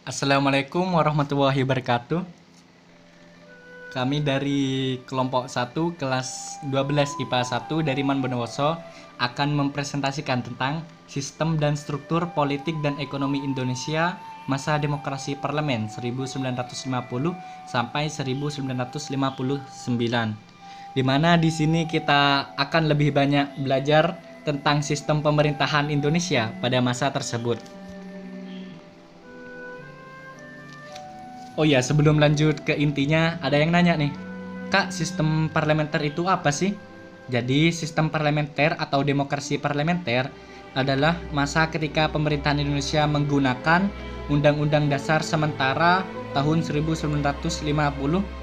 Assalamualaikum warahmatullahi wabarakatuh. Kami dari kelompok 1 kelas 12 IPA 1 dari Man Bondowoso akan mempresentasikan tentang sistem dan struktur politik dan ekonomi Indonesia masa demokrasi parlemen 1950 sampai 1959. Di mana di sini kita akan lebih banyak belajar tentang sistem pemerintahan Indonesia pada masa tersebut. Oh ya, sebelum lanjut ke intinya, ada yang nanya nih, Kak, sistem parlementer itu apa sih? Jadi, sistem parlementer atau demokrasi parlementer adalah masa ketika pemerintahan Indonesia menggunakan Undang-Undang Dasar Sementara tahun 1950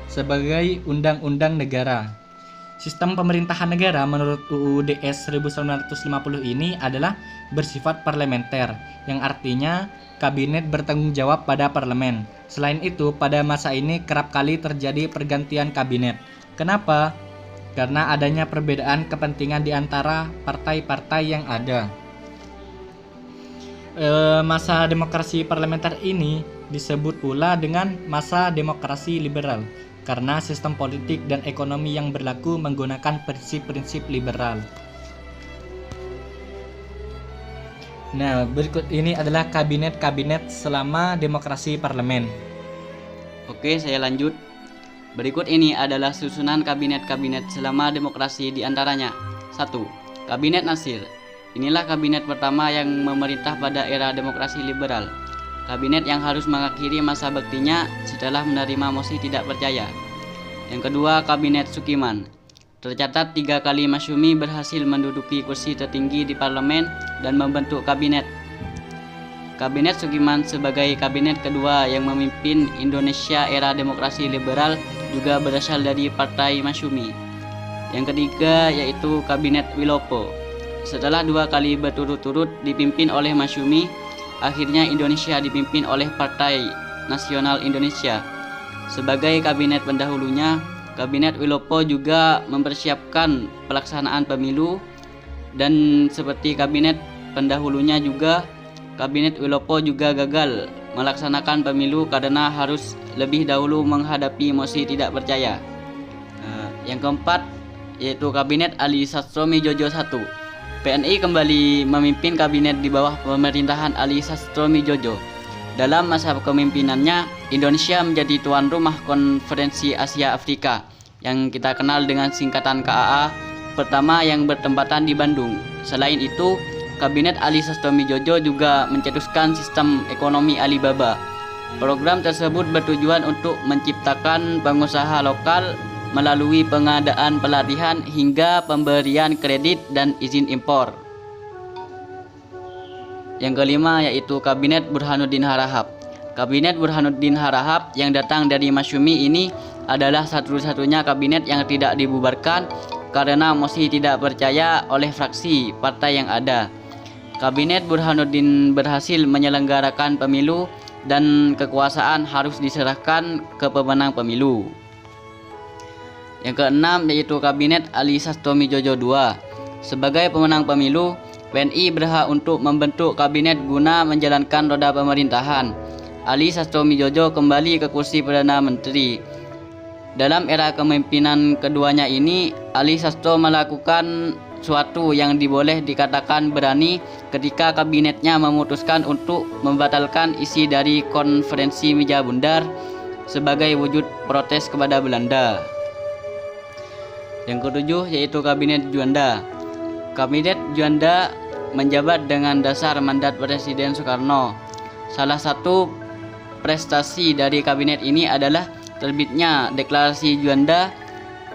sebagai undang-undang negara. Sistem pemerintahan negara menurut UUD 1950 ini adalah bersifat parlementer, yang artinya kabinet bertanggung jawab pada parlemen. Selain itu, pada masa ini kerap kali terjadi pergantian kabinet. Kenapa? Karena adanya perbedaan kepentingan di antara partai-partai yang ada. Masa demokrasi parlementer ini disebut pula dengan masa demokrasi liberal, karena sistem politik dan ekonomi yang berlaku menggunakan prinsip-prinsip liberal. Nah, berikut ini adalah kabinet-kabinet selama demokrasi parlemen. Oke, saya lanjut. Berikut ini adalah susunan kabinet-kabinet selama demokrasi di antaranya. 1. Kabinet Nasir. Inilah kabinet pertama yang memerintah pada era demokrasi liberal. Kabinet yang harus mengakhiri masa baktinya setelah menerima mosi tidak percaya. Yang kedua, Kabinet Sukiman. Tercatat 3 kali Masyumi berhasil menduduki kursi tertinggi di parlemen dan membentuk kabinet. Kabinet Sukiman sebagai kabinet kedua yang memimpin Indonesia era demokrasi liberal juga berasal dari Partai Masyumi. Yang ketiga yaitu Kabinet Wilopo. Setelah 2 kali berturut-turut dipimpin oleh Masyumi, akhirnya Indonesia dipimpin oleh Partai Nasional Indonesia. Sebagai kabinet pendahulunya, Kabinet Wilopo juga mempersiapkan pelaksanaan pemilu, dan seperti kabinet pendahulunya juga, Kabinet Wilopo juga gagal melaksanakan pemilu karena harus lebih dahulu menghadapi mosi tidak percaya. Yang keempat yaitu Kabinet Ali Sastromijojo I. PNI kembali memimpin kabinet di bawah pemerintahan Ali Sastromijojo. Dalam masa kepemimpinannya, Indonesia menjadi tuan rumah Konferensi Asia Afrika yang kita kenal dengan singkatan KAA pertama yang bertempatan di Bandung. Selain itu, Kabinet Ali Sastromijojo juga mencetuskan sistem ekonomi Alibaba. Program tersebut bertujuan untuk menciptakan pengusaha lokal melalui pengadaan pelatihan hingga pemberian kredit dan izin impor. Yang kelima yaitu Kabinet Burhanuddin Harahap. Kabinet Burhanuddin Harahap yang datang dari Masyumi ini adalah satu-satunya kabinet yang tidak dibubarkan karena mosi tidak percaya oleh fraksi partai yang ada. Kabinet Burhanuddin berhasil menyelenggarakan pemilu dan kekuasaan harus diserahkan ke pemenang pemilu. Yang keenam yaitu Kabinet Ali Sastromijojo II. Sebagai pemenang pemilu, PNI berhak untuk membentuk kabinet guna menjalankan roda pemerintahan. Ali Sastromijojo kembali ke kursi Perdana Menteri. Dalam era kepemimpinan keduanya ini, Ali Sastro melakukan suatu yang diboleh dikatakan berani ketika kabinetnya memutuskan untuk membatalkan isi dari konferensi Meja Bundar sebagai wujud protes kepada Belanda. Yang ketujuh yaitu Kabinet Juanda. Kabinet Juanda menjabat dengan dasar mandat Presiden Soekarno. Salah satu prestasi dari kabinet ini adalah terbitnya Deklarasi Juanda.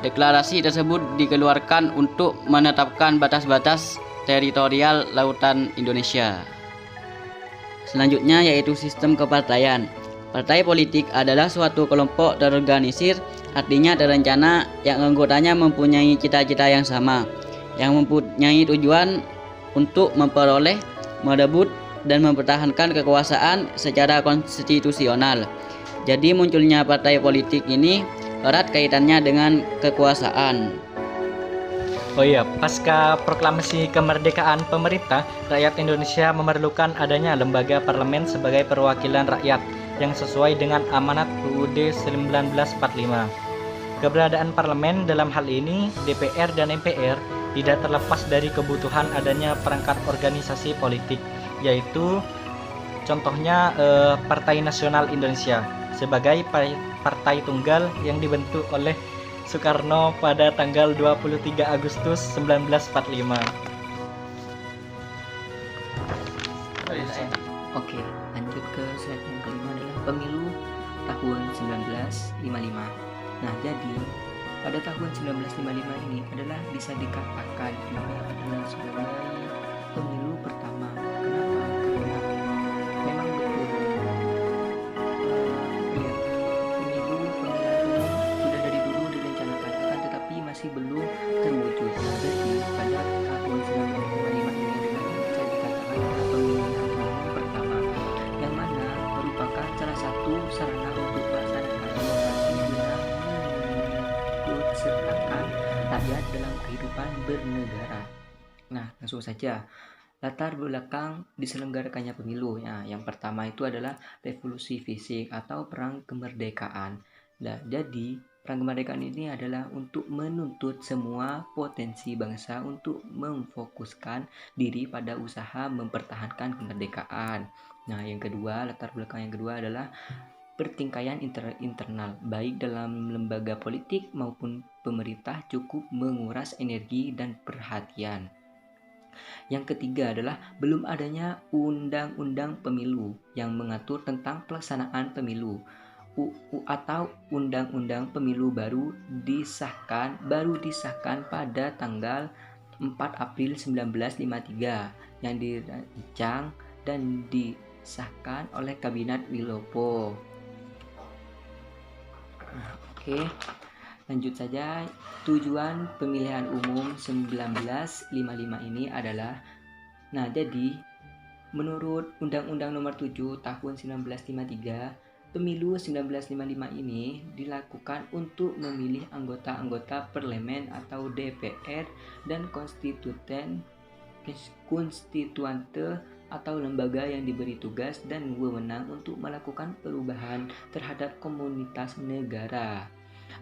Deklarasi tersebut dikeluarkan untuk menetapkan batas-batas teritorial lautan Indonesia. Selanjutnya yaitu sistem kepartaian. Partai politik adalah suatu kelompok terorganisir, artinya terencana, yang anggotanya mempunyai cita-cita yang sama, yang mempunyai tujuan untuk memperoleh, merebut, dan mempertahankan kekuasaan secara konstitusional. Jadi munculnya partai politik ini erat kaitannya dengan kekuasaan. Oh iya, pasca proklamasi kemerdekaan pemerintah, rakyat Indonesia memerlukan adanya lembaga parlemen sebagai perwakilan rakyat. yang sesuai dengan amanat UUD 1945. Keberadaan parlemen dalam hal ini, DPR dan MPR, tidak terlepas dari kebutuhan adanya perangkat organisasi politik, yaitu contohnya Partai Nasional Indonesia sebagai partai tunggal yang dibentuk oleh Soekarno pada tanggal 23 Agustus 1945. Oke, lanjut ke slide yang kelima adalah pemilu tahun 1955. Nah, jadi pada tahun 1955 ini adalah bisa dikatakan ini adalah sebagai pemilu pertama. Kenapa? Karena memang betul ya, pemilu pemilihan umum sudah dari dulu direncanakan, akan tetapi masih belum terwujud. Nah, jadi pada tahun 1955 ini adalah bisa dikatakan adalah pemilihan umum pertama, yang mana merupakan salah satu sarana untuk melaksanakan demokrasi guna mengikut sertakan rakyat dalam kehidupan bernegara. Nah, langsung saja. Latar belakang diselenggarakannya pemilu. Nah, yang pertama itu adalah revolusi fisik atau perang kemerdekaan. Nah, jadi perang kemerdekaan ini adalah untuk menuntut semua potensi bangsa untuk memfokuskan diri pada usaha mempertahankan kemerdekaan. Nah, yang kedua, latar belakang yang kedua adalah pertingkaian internal, baik dalam lembaga politik maupun pemerintah cukup menguras energi dan perhatian. Yang ketiga adalah belum adanya undang-undang pemilu yang mengatur tentang pelaksanaan pemilu. Atau undang-undang pemilu baru disahkan pada tanggal 4 April 1953 yang dirancang dan disahkan oleh Kabinet Wilopo. Nah, oke. Lanjut saja, tujuan pemilihan umum 1955 ini adalah, nah jadi menurut Undang-Undang Nomor 7 Tahun 1953, pemilu 1955 ini dilakukan untuk memilih anggota-anggota parlemen atau DPR dan konstituante atau lembaga yang diberi tugas dan wewenang untuk melakukan perubahan terhadap komunitas negara.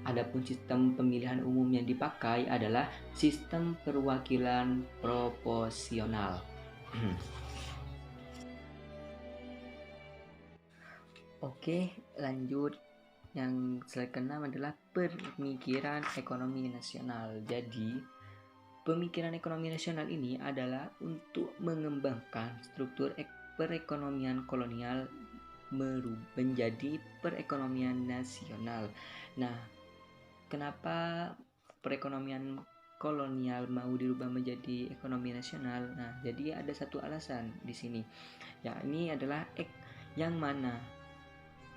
Adapun sistem pemilihan umum yang dipakai adalah sistem perwakilan proporsional. Oke, lanjut. Yang slide ke-6 adalah pemikiran ekonomi nasional. Jadi, pemikiran ekonomi nasional ini adalah untuk mengembangkan struktur perekonomian kolonial menjadi perekonomian nasional. Nah, kenapa perekonomian kolonial mau dirubah menjadi ekonomi nasional? Nah, jadi ada satu alasan di sini. Ya, ini adalah yang mana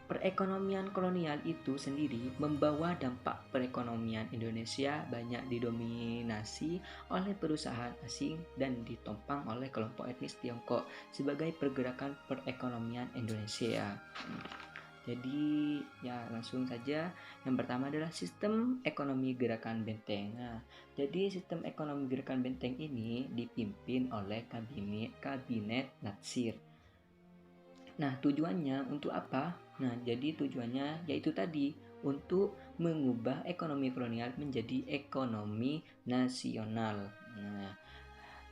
perekonomian kolonial itu sendiri membawa dampak perekonomian Indonesia banyak didominasi oleh perusahaan asing dan ditopang oleh kelompok etnis Tiongkok sebagai pergerakan perekonomian Indonesia. Jadi ya langsung saja, yang pertama adalah sistem ekonomi gerakan Benteng. Nah, jadi sistem ekonomi gerakan Benteng ini dipimpin oleh kabinet Natsir. Nah, tujuannya untuk apa? Nah, jadi tujuannya yaitu tadi untuk mengubah ekonomi kolonial menjadi ekonomi nasional. Nah,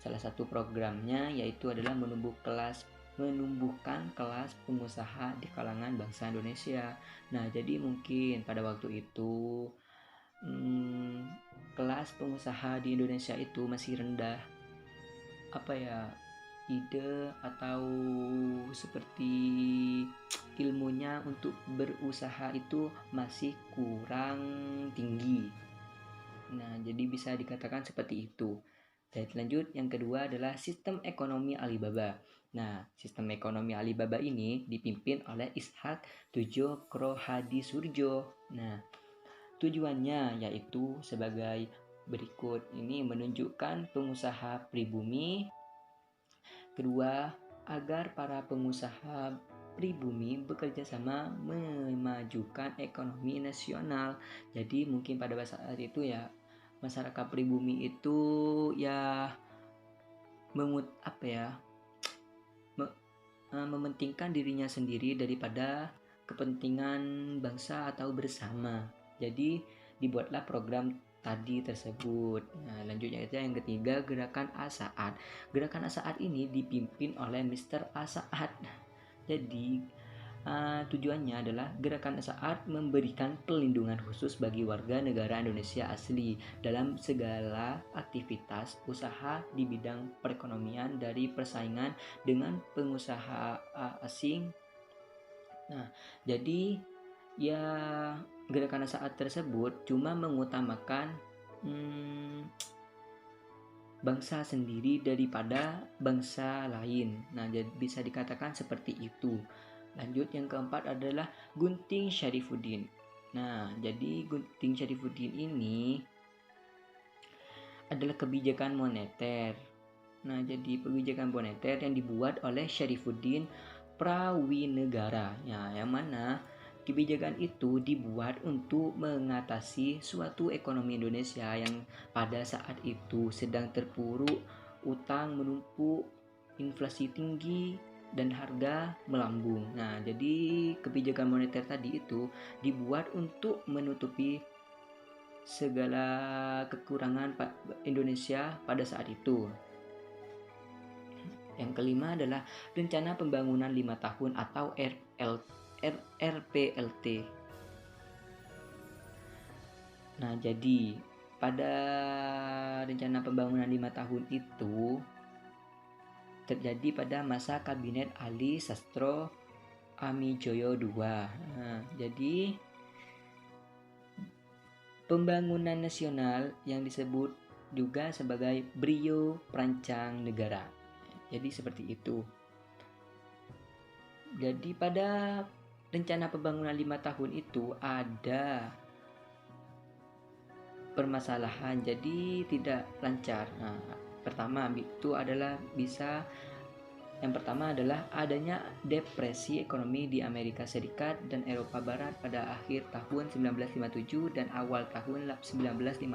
salah satu programnya yaitu adalah menumbuhkan kelas pengusaha di kalangan bangsa Indonesia. Nah, jadi mungkin pada waktu itu kelas pengusaha di Indonesia itu masih rendah. Ide atau seperti ilmunya untuk berusaha itu masih kurang tinggi. Nah, jadi bisa dikatakan seperti itu. Dan lanjut, yang kedua adalah sistem ekonomi Alibaba. Nah, sistem ekonomi Alibaba ini dipimpin oleh Ishak Tujokro Hadi Surjo. Nah, tujuannya yaitu sebagai berikut. Ini menunjukkan pengusaha pribumi. Kedua, agar para pengusaha pribumi bekerja sama memajukan ekonomi nasional. Jadi mungkin pada saat itu ya masyarakat pribumi itu ya mementingkan dirinya sendiri daripada kepentingan bangsa atau bersama. Jadi dibuatlah program tadi tersebut. Nah, lanjutnya itu yang ketiga, gerakan Asaat. Gerakan Asaat ini dipimpin oleh Mr. Asaat. Jadi tujuannya adalah gerakan Asaat memberikan pelindungan khusus bagi warga negara Indonesia asli dalam segala aktivitas usaha di bidang perekonomian dari persaingan dengan pengusaha asing. Nah, jadi ya gerakan Asaat tersebut cuma mengutamakan bangsa sendiri daripada bangsa lain. Nah, jadi bisa dikatakan seperti itu. Lanjut, yang keempat adalah Gunting Syarifuddin. Nah, jadi Gunting Syarifuddin ini adalah kebijakan moneter. Nah, jadi kebijakan moneter yang dibuat oleh Syarifuddin Prawinegara. Ya, yang mana kebijakan itu dibuat untuk mengatasi suatu ekonomi Indonesia yang pada saat itu sedang terpuruk, utang menumpuk, inflasi tinggi, dan harga melambung. Nah, jadi kebijakan moneter tadi itu dibuat untuk menutupi segala kekurangan Indonesia pada saat itu. Yang kelima adalah Rencana Pembangunan 5 Tahun atau RPLT. Nah, jadi pada Rencana Pembangunan 5 Tahun itu terjadi pada masa Kabinet Ali Sastro Amijoyo II. Nah, jadi pembangunan nasional yang disebut juga sebagai Brio Perancang Negara. Jadi seperti itu. Jadi pada Rencana Pembangunan 5 tahun itu ada permasalahan, jadi tidak lancar. Nah, yang pertama adalah adanya depresi ekonomi di Amerika Serikat dan Eropa Barat pada akhir tahun 1957 dan awal tahun 1958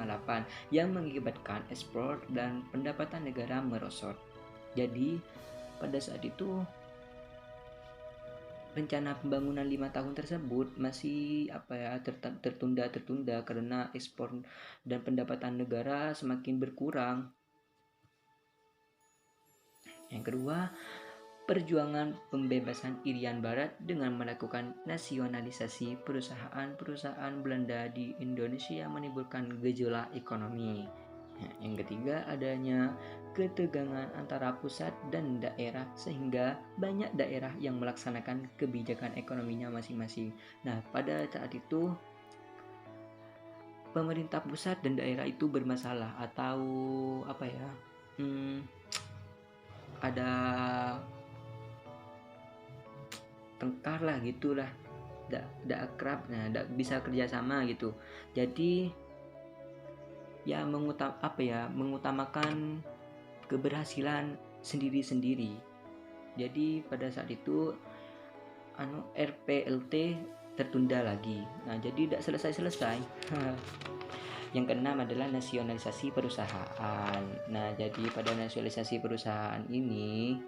yang mengakibatkan ekspor dan pendapatan negara merosot. Jadi pada saat itu rencana pembangunan 5 tahun tersebut masih tertunda karena ekspor dan pendapatan negara semakin berkurang. Yang kedua, perjuangan pembebasan Irian Barat dengan melakukan nasionalisasi perusahaan-perusahaan Belanda di Indonesia menimbulkan gejolak ekonomi. Yang ketiga, adanya ketegangan antara pusat dan daerah sehingga banyak daerah yang melaksanakan kebijakan ekonominya masing-masing. Nah, pada saat itu pemerintah pusat dan daerah itu bermasalah atau ada tengkar lah gitulah, tidak akrab, tidak bisa kerjasama gitu. Jadi ya mengutamakan keberhasilan sendiri-sendiri. Jadi pada saat itu RPLT tertunda lagi. Nah, jadi tidak selesai-selesai. Yang keenam adalah nasionalisasi perusahaan. Nah, jadi pada nasionalisasi perusahaan ini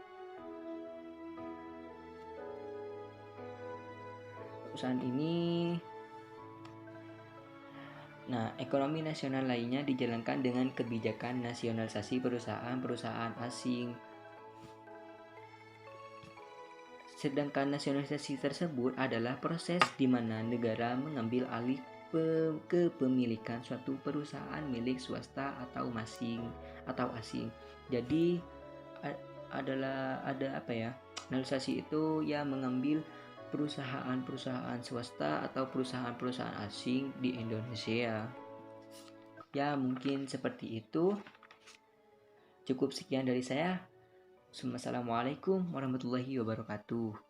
ekonomi nasional lainnya dijalankan dengan kebijakan nasionalisasi perusahaan asing. Sedangkan nasionalisasi tersebut adalah proses di mana negara mengambil alih kepemilikan suatu perusahaan milik swasta atau asing. Jadi nasionalisasi itu ya mengambil perusahaan-perusahaan swasta atau perusahaan-perusahaan asing di Indonesia. Ya, mungkin seperti itu. Cukup sekian dari saya. Assalamualaikum warahmatullahi wabarakatuh.